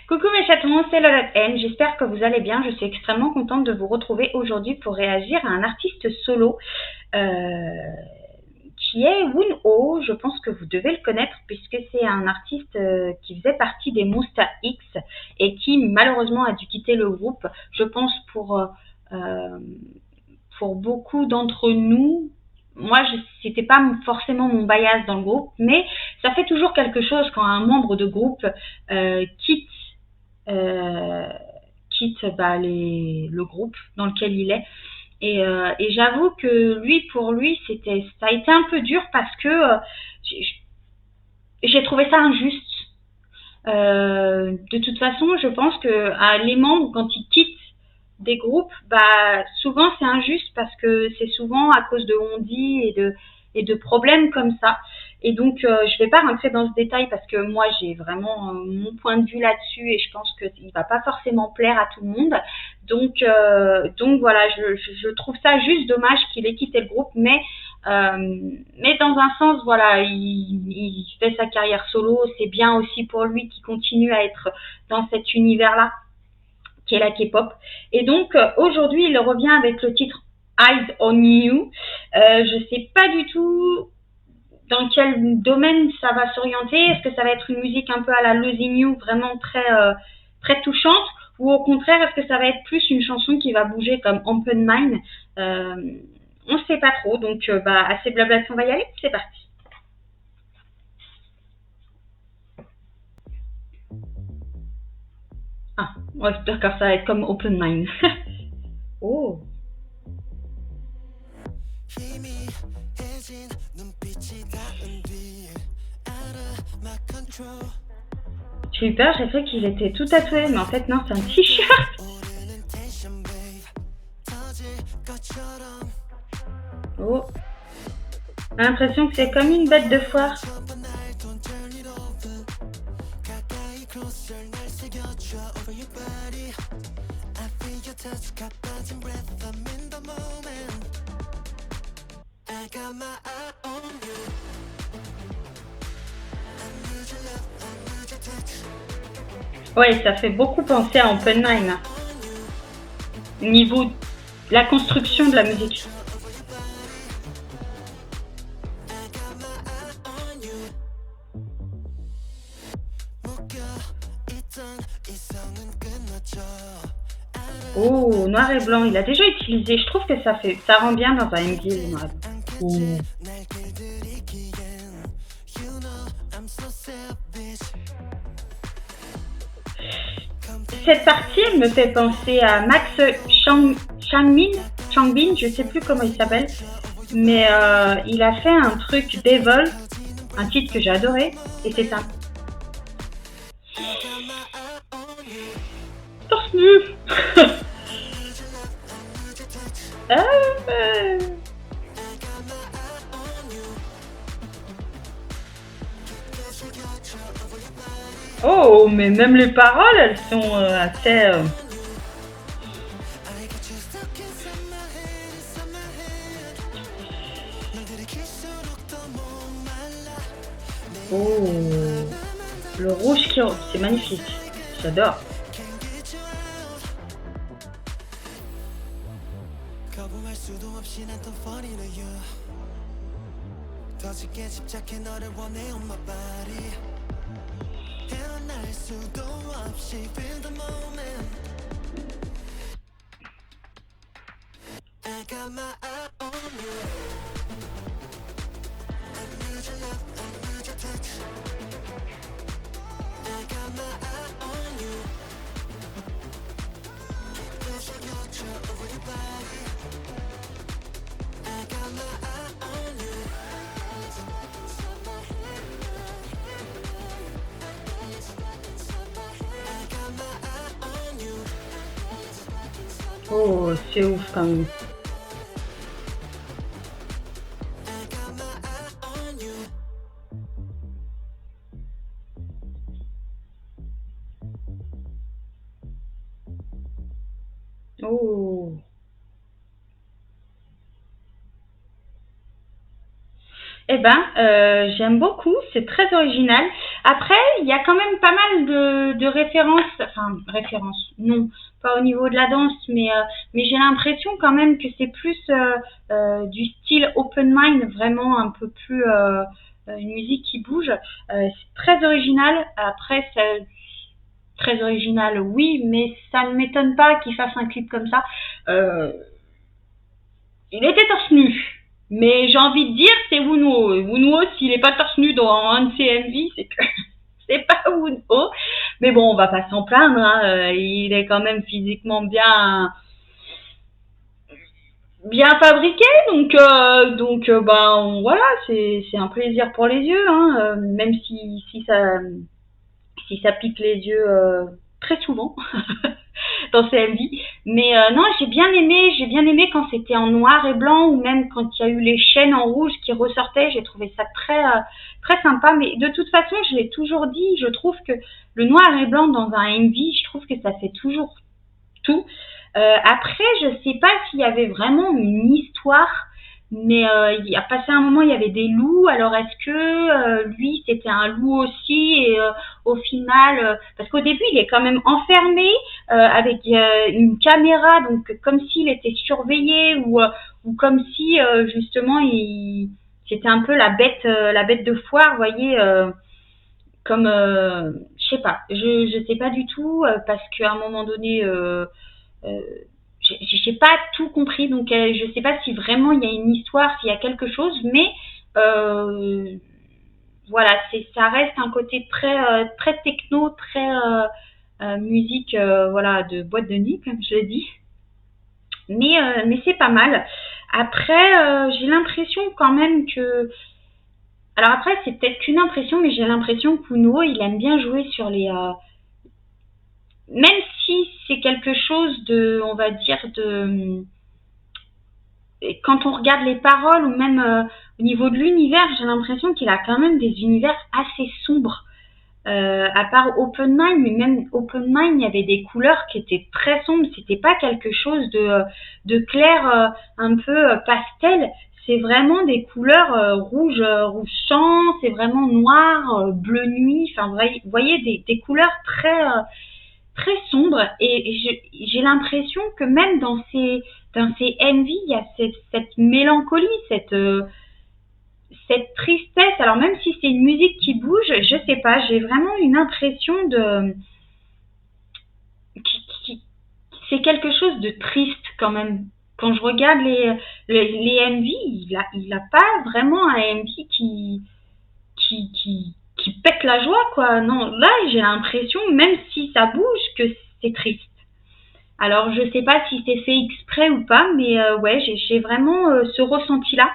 Coucou mes chatons, c'est Lolot N. J'espère que vous allez bien. Je suis extrêmement contente de vous retrouver aujourd'hui pour réagir à un artiste solo euh, qui est Wunho. Je pense que vous devez le connaître puisque c'est un artiste qui faisait partie des Monsta X et qui malheureusement a dû quitter le groupe. Je pense pour beaucoup d'entre nous. Moi, c'était pas forcément mon bias dans le groupe, mais ça fait toujours quelque chose quand un membre de groupe quitte euh, le groupe dans lequel il est. Et j'avoue que pour lui, ça a été un peu dur parce que j'ai trouvé ça injuste. De toute façon, je pense que les membres, quand ils quittent des groupes, souvent c'est injuste parce que c'est souvent à cause de on-dit et de problèmes comme ça. Et donc, je vais pas rentrer dans ce détail parce que moi, j'ai vraiment mon point de vue là-dessus et je pense qu'il va pas forcément plaire à tout le monde. Donc voilà, je trouve ça juste dommage qu'il ait quitté le groupe, mais dans un sens, voilà, il fait sa carrière solo. C'est bien aussi pour lui qu'il continue à être dans cet univers-là, qui est la K-pop. Et donc, aujourd'hui, il revient avec le titre Eyes on You. Je sais pas du tout dans quel domaine ça va s'orienter. Est-ce que ça va être une musique un peu à la Losing You, vraiment très touchante, ou au contraire, est-ce que ça va être plus une chanson qui va bouger comme Open Mind? On ne sait pas trop, donc assez blabla, on va y aller, c'est parti. Ah, ouais, d'accord, ça va être comme Open Mind. Oh. J'ai eu peur, j'ai cru qu'il était tout tatoué, mais en fait non, c'est un t-shirt. Oh. J'ai l'impression que c'est comme une bête de foire. Ouais, ça fait beaucoup penser à Open Mind. Niveau de la construction de la musique. Oh, noir et blanc, il a déjà utilisé. Je trouve que ça rend bien dans un MV, le noir et blanc. Oh. Cette partie, elle me fait penser à Max Changbin, je sais plus comment il s'appelle, mais il a fait un truc Devil, un titre que j'ai adoré, et c'est ça. Torse nu. Oh, mais même les paroles, elles sont assez... Oh, le rouge c'est magnifique, j'adore. Oh, c'est ouf quand même. Oh. Eh ben, j'aime beaucoup, c'est très original. Après, il y a quand même pas mal de références, enfin références, non, pas au niveau de la danse, mais j'ai l'impression quand même que c'est plus du style open mind, vraiment un peu plus une musique qui bouge. C'est très original. Après, très original, oui, mais ça ne m'étonne pas qu'il fasse un clip comme ça. Euh, il était torse nu. Mais j'ai envie de dire, c'est Wunwo. Wunwo, s'il est pas torse nu dans un de ses MV, c'est que c'est pas Wunwo. Mais bon, on va pas s'en plaindre, hein. Il est quand même physiquement bien fabriqué, donc ben voilà, c'est un plaisir pour les yeux, hein, même si ça pique les yeux très souvent dans ces MV. Mais non, j'ai bien aimé quand c'était en noir et blanc ou même quand il y a eu les chaînes en rouge qui ressortaient. J'ai trouvé ça très sympa. Mais de toute façon, je l'ai toujours dit, je trouve que le noir et blanc dans un MV, je trouve que ça fait toujours tout. Après, je sais pas s'il y avait vraiment une histoire, mais il a passé un moment, il y avait des loups. Alors est-ce que lui, c'était un loup aussi et au final, parce qu'au début, il est quand même enfermé avec une caméra, donc comme s'il était surveillé ou comme si justement c'était un peu la bête de foire, vous voyez. Comme je sais pas, je sais pas du tout parce qu'à un moment donné euh, j'ai pas tout compris, donc je sais pas si vraiment il y a une histoire, s'il y a quelque chose, mais euh, voilà, ça reste un côté très techno, très musique, voilà, de boîte de nuit comme je l'ai dit, mais c'est pas mal. Après, j'ai l'impression quand même que, alors après c'est peut-être qu'une impression, mais j'ai l'impression que Kuno il aime bien jouer sur les même si c'est quelque chose de, on va dire, quand on regarde les paroles ou même au niveau de l'univers, j'ai l'impression qu'il a quand même des univers assez sombres. À part Open Mind, mais même Open Mind, il y avait des couleurs qui étaient très sombres. C'était pas quelque chose de clair, un peu pastel. C'est vraiment des couleurs rouge sang, c'est vraiment noir, bleu nuit. Enfin, vous voyez des couleurs très sombre et j'ai l'impression que même dans ces MV, il y a cette mélancolie, cette tristesse. Alors même si c'est une musique qui bouge, je sais pas, j'ai vraiment une impression de qui c'est quelque chose de triste quand même. Quand je regarde les MV, il a pas vraiment un MV qui pète la joie, quoi. Non, là, j'ai l'impression, même si ça bouge, que c'est triste. Alors, je sais pas si c'est fait exprès ou pas, mais ouais, j'ai vraiment ce ressenti-là.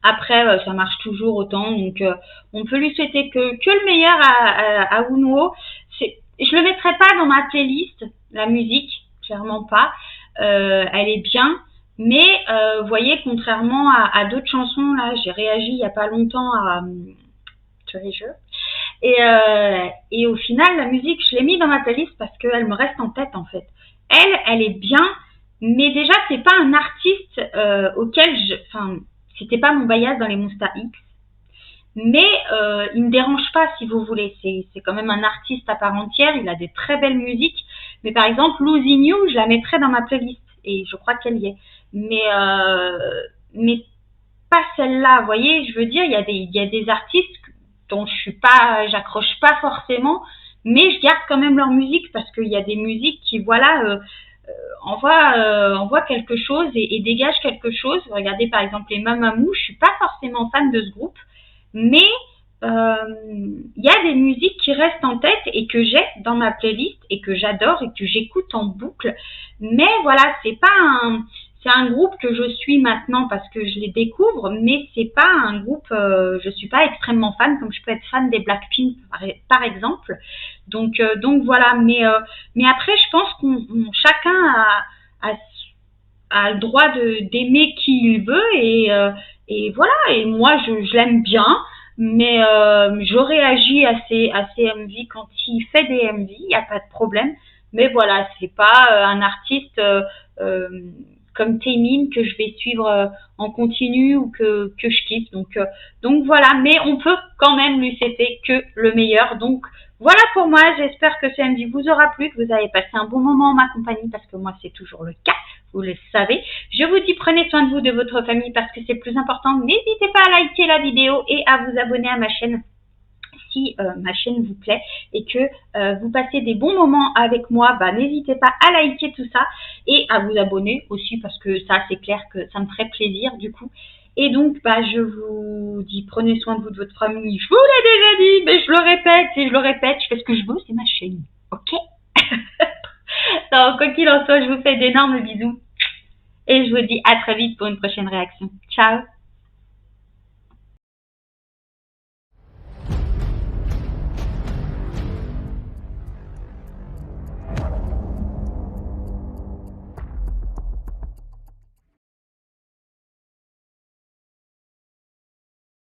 Après, ça marche toujours autant, donc on peut lui souhaiter que le meilleur à Wunwo. Je le mettrai pas dans ma playlist, la musique, clairement pas. Elle est bien, mais vous voyez, contrairement à d'autres chansons, là, j'ai réagi il y a pas longtemps à Treasure. Et au final, la musique, je l'ai mis dans ma playlist parce qu'elle me reste en tête, en fait. Elle est bien, mais déjà, c'est pas un artiste auquel enfin, c'était pas mon bias dans les Monsta X. Mais il me dérange pas, si vous voulez. C'est quand même un artiste à part entière. Il a des très belles musiques. Mais par exemple, Losing You, je la mettrais dans ma playlist. Et je crois qu'elle y est. Mais pas celle-là. Vous voyez, je veux dire, il y a des artistes dont j'accroche pas forcément, mais je garde quand même leur musique parce qu'il y a des musiques qui, voilà, envoient quelque chose et dégagent quelque chose. Regardez par exemple les Mamamoo, je suis pas forcément fan de ce groupe, mais il y a des musiques qui restent en tête et que j'ai dans ma playlist et que j'adore et que j'écoute en boucle. Mais voilà, c'est un groupe que je suis maintenant parce que je les découvre, mais c'est pas un groupe, je suis pas extrêmement fan comme je peux être fan des Blackpink par exemple. Donc voilà, mais après je pense qu'on chacun a le droit d'aimer qui il veut et voilà, et moi je l'aime bien, mais je réagis à ces MV quand il fait des MV, il n'y a pas de problème. Mais voilà, c'est pas un artiste comme Taemin que je vais suivre en continu ou que je kiffe. Donc voilà, mais on peut quand même lui souhaiter que le meilleur. Donc voilà pour moi, j'espère que ce MV vous aura plu, que vous avez passé un bon moment en ma compagnie, parce que moi c'est toujours le cas, vous le savez. Je vous dis prenez soin de vous, de votre famille, parce que c'est le plus important. N'hésitez pas à liker la vidéo et à vous abonner à ma chaîne si ma chaîne vous plaît et que vous passez des bons moments avec moi, n'hésitez pas à liker tout ça et à vous abonner aussi, parce que ça c'est clair que ça me ferait plaisir du coup. Et donc je vous dis prenez soin de vous, de votre famille. Je vous l'ai déjà dit, mais je le répète et je le répète, je fais ce que je veux, c'est ma chaîne, ok? Donc quoi qu'il en soit, je vous fais d'énormes bisous et je vous dis à très vite pour une prochaine réaction. Ciao.